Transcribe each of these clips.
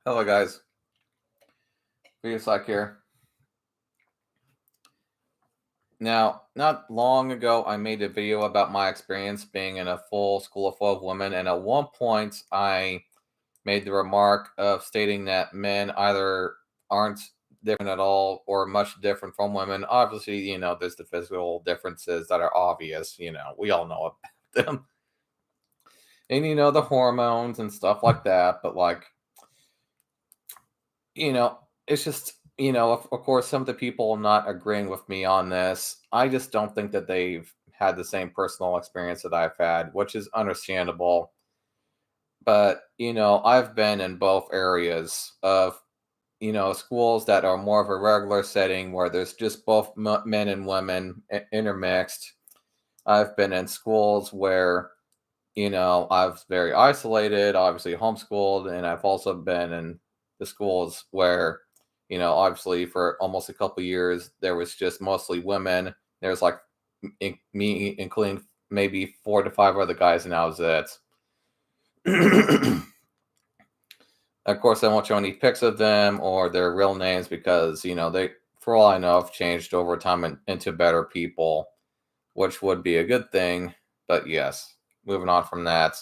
Hello, guys. Like here. Now, not long ago, I made a video about my experience being in a full school full of women, and at one point, I made the remark of stating that men either aren't different at all or much different from women. Obviously, there's the physical differences that are obvious. We all know about them, and the hormones and stuff like that. But it's just, of course, some of the people not agreeing with me on this. I just don't think that they've had the same personal experience that I've had, which is understandable. But, I've been in both areas of, schools that are more of a regular setting where there's just both men and women intermixed. I've been in schools where, I was very isolated, obviously homeschooled, and I've also been in the schools where, obviously for almost a couple years there was just mostly women. There's like me, including maybe 4 to 5 other guys, and that was it. Of course, I won't show any pics of them or their real names because they, for all I know, have changed over time into better people, which would be a good thing. But yes, moving on from that.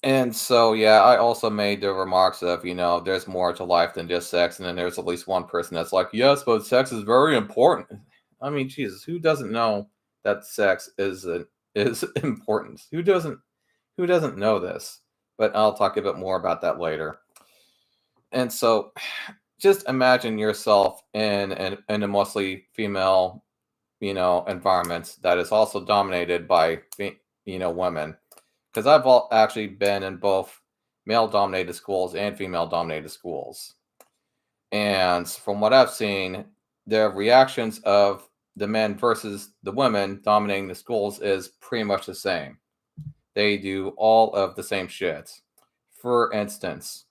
And so, yeah, I also made the remarks of, there's more to life than just sex. And then there's at least one person that's like, yes, but sex is very important. I mean, Jesus, who doesn't know that sex is important? Who doesn't know this? But I'll talk a bit more about that later. And so, just imagine yourself in a mostly female, environment that is also dominated by, women, because I've actually been in both male dominated schools and female dominated schools. And from what I've seen, the reactions of the men versus the women dominating the schools is pretty much the same. They do all of the same shit. For instance,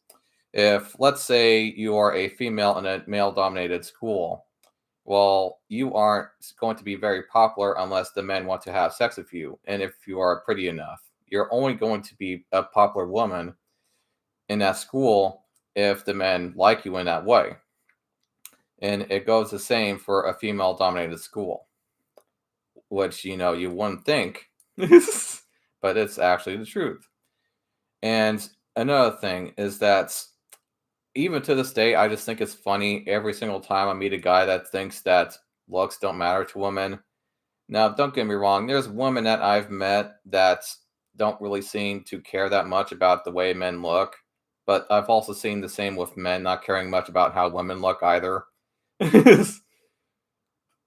if let's say you are a female in a male dominated school, well, you aren't going to be very popular unless the men want to have sex with you. And if you are pretty enough, you're only going to be a popular woman in that school if the men like you in that way. And it goes the same for a female dominated school, which, you wouldn't think, but it's actually the truth. And another thing is that even to this day, I just think it's funny every single time I meet a guy that thinks that looks don't matter to women. Now, don't get me wrong, there's women that I've met that don't really seem to care that much about the way men look, but I've also seen the same with men not caring much about how women look either.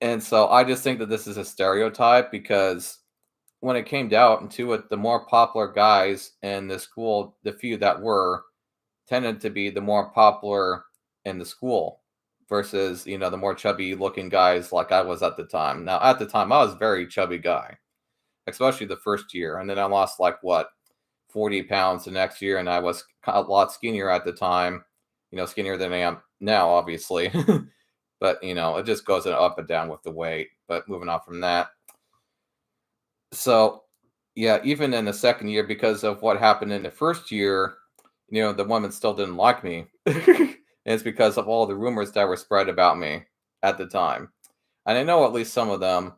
And so I just think that this is a stereotype because when it came down to it, the more popular guys in the school, the few that were, tended to be the more popular in the school versus, the more chubby looking guys like I was at the time. Now, at the time, I was a very chubby guy, especially the first year. And then I lost 40 pounds the next year. And I was a lot skinnier at the time, skinnier than I am now, obviously. But, it just goes up and down with the weight. But moving on from that. So, yeah, even in the second year, because of what happened in the first year, the women still didn't like me. And it's because of all the rumors that were spread about me at the time. And I know at least some of them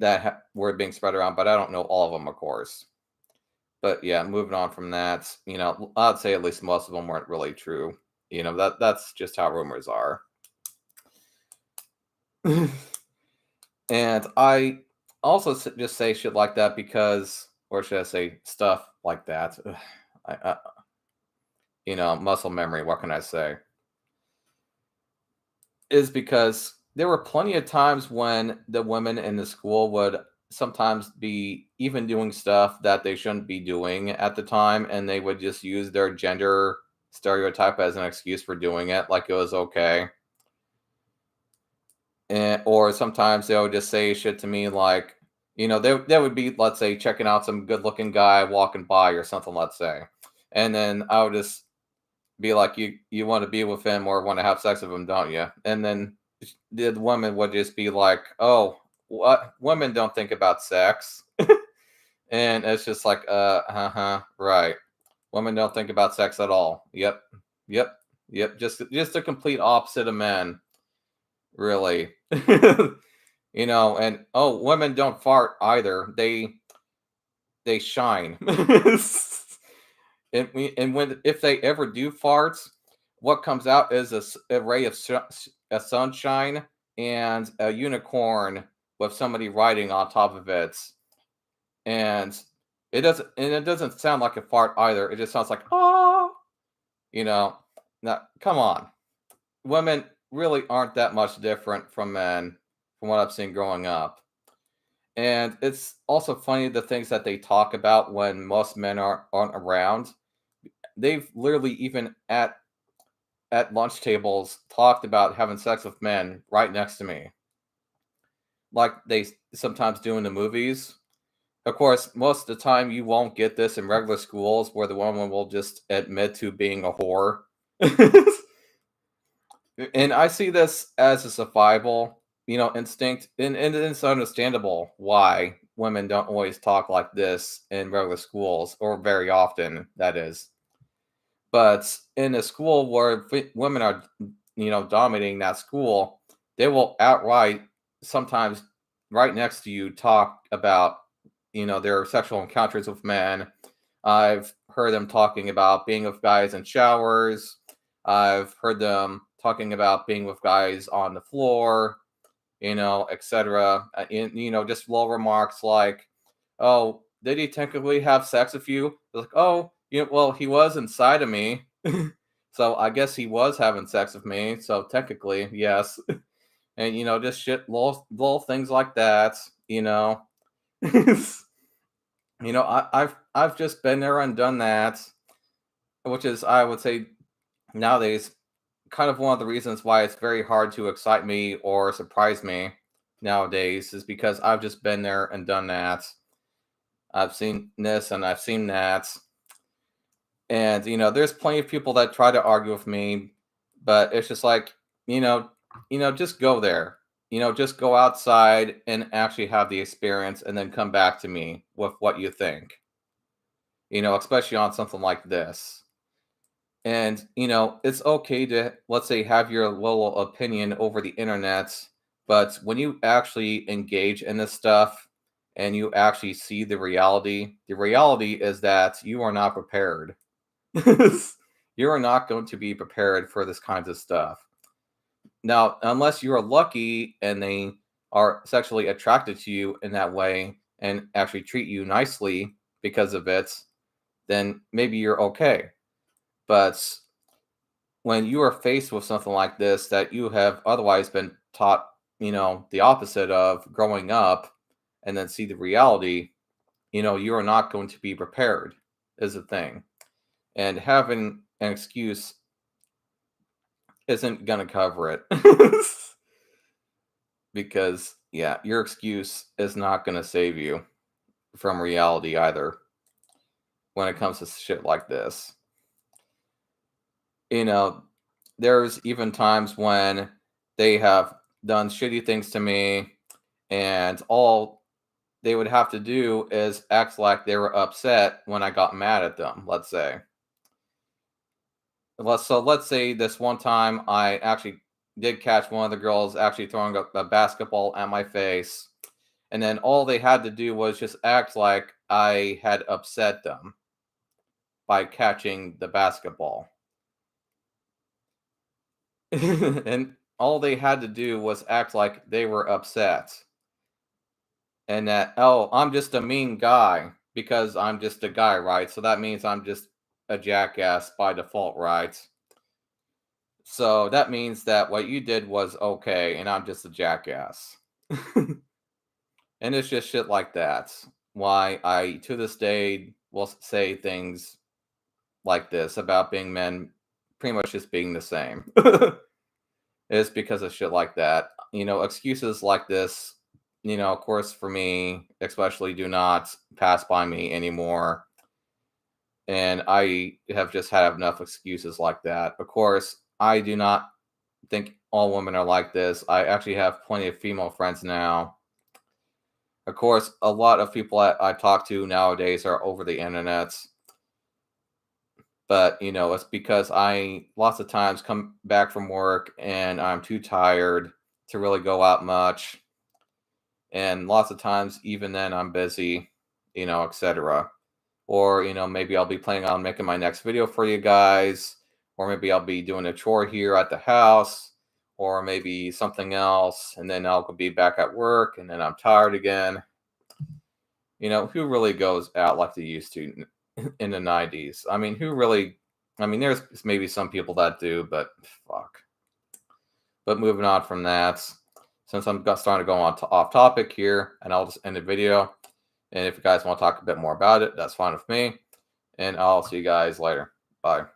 that were being spread around, but I don't know all of them, of course. But yeah, moving on from that, I'd say at least most of them weren't really true. That's just how rumors are. And I also just say shit like that because, or should I say stuff like that? I, muscle memory. What can I say? Is because there were plenty of times when the women in the school would sometimes be even doing stuff that they shouldn't be doing at the time, and they would just use their gender stereotype as an excuse for doing it, like it was okay. Or sometimes they would just say shit to me like, they would be, let's say, checking out some good looking guy walking by or something, let's say. And then I would just be like, you want to be with him or want to have sex with him, don't you? And then the woman would just be like, oh, what? Women don't think about sex. And it's just like, right. Women don't think about sex at all. Yep. Yep. Yep. Just the complete opposite of men, really. And oh, women don't fart either. They shine. And when if they ever do farts, what comes out is a ray of a sunshine and a unicorn with somebody riding on top of it, and it doesn't sound like a fart either. It just sounds like ah, you know. Now, come on, women really aren't that much different from men, from what I've seen growing up. And it's also funny the things that they talk about when most men aren't around. They've literally even at lunch tables talked about having sex with men right next to me, like they sometimes do in the movies. Of course, most of the time you won't get this in regular schools where the woman will just admit to being a whore. And I see this as a survival, instinct, and it's understandable why women don't always talk like this in regular schools, or very often, that is. But in a school where women are, dominating that school, they will outright, sometimes right next to you, talk about, their sexual encounters with men. I've heard them talking about being with guys in showers. I've heard them talking about being with guys on the floor, etc. Just little remarks like, "Oh, did he technically have sex with you?" Like, "Oh, well, he was inside of me, so I guess he was having sex with me. So technically, yes." And just shit, little things like that. You know, I've just been there and done that, which is, I would say, nowadays kind of one of the reasons why it's very hard to excite me or surprise me nowadays, is because I've just been there and done that. I've seen this and I've seen that. And there's plenty of people that try to argue with me, but it's just like, you know, just go there. Just go outside and actually have the experience and then come back to me with what you think. Especially on something like this. And, it's okay to, let's say, have your little opinion over the internet, but when you actually engage in this stuff and you actually see the reality is that you are not prepared. You are not going to be prepared for this kinds of stuff. Now, unless you are lucky and they are sexually attracted to you in that way and actually treat you nicely because of it, then maybe you're okay. But when you are faced with something like this that you have otherwise been taught, the opposite of growing up, and then see the reality, you are not going to be prepared, is the thing. And having an excuse isn't going to cover it. Because, yeah, your excuse is not going to save you from reality either when it comes to shit like this. You know, there's even times when they have done shitty things to me, and all they would have to do is act like they were upset when I got mad at them, let's say. Let's say this one time I actually did catch one of the girls actually throwing a basketball at my face, and then all they had to do was just act like I had upset them by catching the basketball. And all they had to do was act like they were upset, and that, oh, I'm just a mean guy because I'm just a guy, right? So that means I'm just a jackass by default, right? So that means that what you did was okay, and I'm just a jackass. And it's just shit like that. Why I, to this day, will say things like this about being men, pretty much just being the same. It's because of shit like that. Excuses like this, of course, for me, especially, do not pass by me anymore. And I have just had enough excuses like that. Of course, I do not think all women are like this. I actually have plenty of female friends now. Of course, a lot of people I talk to nowadays are over the internet. But, it's because I lots of times come back from work and I'm too tired to really go out much. And lots of times, even then, I'm busy, etc. Or, maybe I'll be planning on making my next video for you guys, or maybe I'll be doing a chore here at the house, or maybe something else, and then I'll be back at work, and then I'm tired again. Who really goes out like they used to in the 90s? I mean, there's maybe some people that do, but fuck. But moving on from that, since starting to go on off topic here, and I'll just end the video. And if you guys want to talk a bit more about it, that's fine with me. And I'll see you guys later. Bye.